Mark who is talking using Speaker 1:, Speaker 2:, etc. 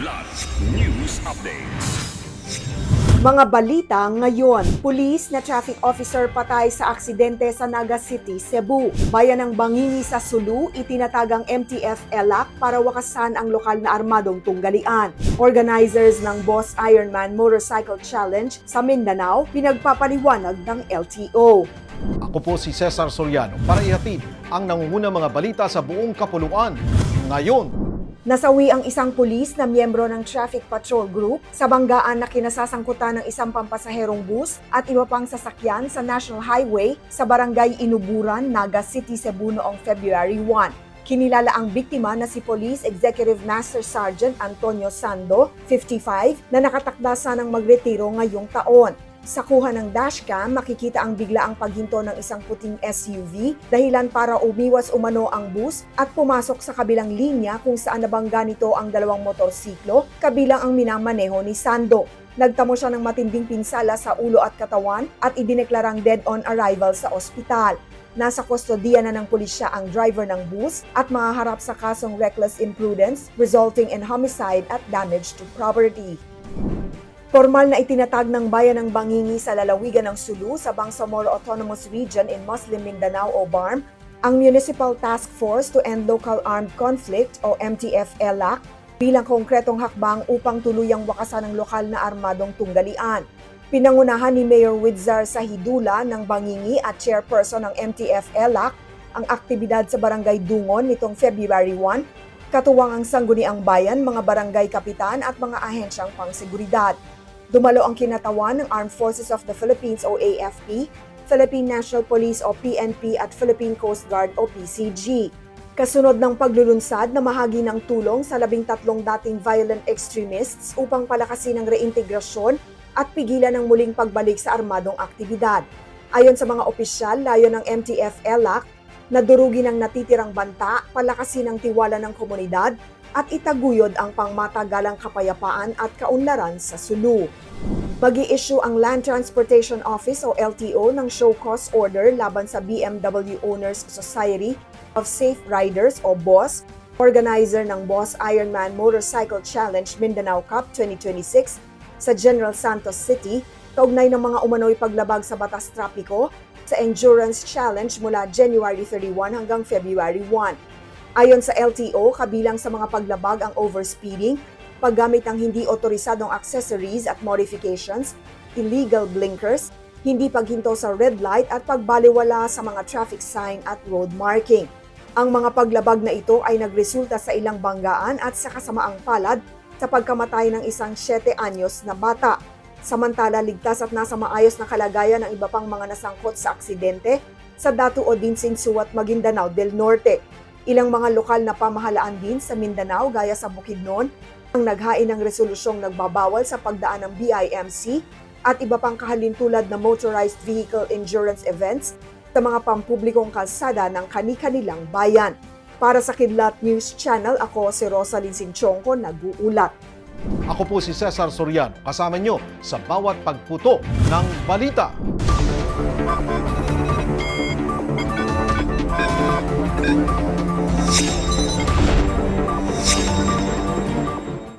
Speaker 1: Kilat News Updates.
Speaker 2: Mga balita ngayon, pulis na traffic officer patay sa aksidente sa Naga City, Cebu. Bayan ng Bangingi sa Sulu, itinatagang MTF-ELAC para wakasan ang lokal na armadong tunggalian. Organizers ng Boss Ironman Motorcycle Challenge sa Mindanao, pinagpapaliwanag ng LTO.
Speaker 3: Ako po si Cesar Soriano para ihatid ang nangungunang mga balita sa buong kapuluan. Ngayon,
Speaker 2: Nasawi ang isang pulis na miyembro ng Traffic Patrol Group sa banggaan na kinasasangkutan ng isang pampasaherong bus at iba pang sasakyan sa National Highway sa Barangay Inuburan, Naga City, Cebu noong February 1. Kinilala ang biktima na si Police Executive Master Sergeant Antonio Sando, 55, na nakatakda sanang magretiro ngayong taon. Sa kuha ng dashcam, makikita ang biglaang paghinto ng isang puting SUV dahilan para umiwas umano ang bus at pumasok sa kabilang linya kung saan nabangga nito ang dalawang motorsiklo kabilang ang minamaneho ni Sando. Nagtamo siya ng matinding pinsala sa ulo at katawan at idineklarang dead on arrival sa ospital. Nasa kustodiya na ng pulisya ang driver ng bus at mahaharap sa kasong reckless imprudence resulting in homicide at damage to property. Formal na itinatag ng bayan ng Bangingi sa lalawigan ng Sulu sa Bangsamoro Autonomous Region in Muslim Mindanao o BARM ang Municipal Task Force to End Local Armed Conflict o MTF-ELAC bilang konkretong hakbang upang tuluyang wakasan ang lokal na armadong tunggalian. Pinangunahan ni Mayor Widzar Sahidula ng Bangingi at chairperson ng MTF-ELAC ang aktibidad sa Barangay Dungon nitong February 1, katuwang ang sangguniang bayan, mga barangay kapitan at mga ahensyang pangseguridad. Dumalo ang kinatawan ng Armed Forces of the Philippines o AFP, Philippine National Police o PNP at Philippine Coast Guard o PCG. Kasunod ng paglulunsad na mahagi ng tulong sa 13 dating violent extremists upang palakasin ang reintegrasyon at pigilan ang muling pagbalik sa armadong aktibidad. Ayon sa mga opisyal, layon ng MTF-ELAC na durugin ang natitirang banta, palakasin ang tiwala ng komunidad at itaguyod ang pangmatagalang kapayapaan at kaunlaran sa Sulu. Mag-i-issue ang Land Transportation Office o LTO ng show cause order laban sa BMW Owners Society of Safe Riders o BOSS, organizer ng Boss Ironman Motorcycle Challenge Mindanao Cup 2026 sa General Santos City, kaugnay ng mga umano'y paglabag sa batas trapiko sa Endurance Challenge mula January 31 hanggang February 1. Ayon sa LTO, kabilang sa mga paglabag ang overspeeding, paggamit ng hindi otorisadong accessories at modifications, illegal blinkers, hindi paghinto sa red light at pagbaliwala sa mga traffic sign at road marking. Ang mga paglabag na ito ay nagresulta sa ilang banggaan at sa kasamaang palad sa pagkamatay ng isang 7 anyos na bata. Samantala, ligtas at nasa maayos na kalagayan ng iba pang mga nasangkot sa aksidente sa Datu Odinsin Suat, Maguindanao del Norte. Ilang mga lokal na pamahalaan din sa Mindanao gaya sa Bukidnon ang naghain ng resolusyong nagbabawal sa pagdaan ng BIMC at iba pang kahalintulad na motorized vehicle endurance events sa mga pampublikong kalsada ng kani-kanilang bayan. Para sa Kidlat News Channel, ako si Rosalyn Sinchonko, nag-uulat.
Speaker 3: ako po si Cesar Soriano, kasama nyo sa bawat pagputo ng balita.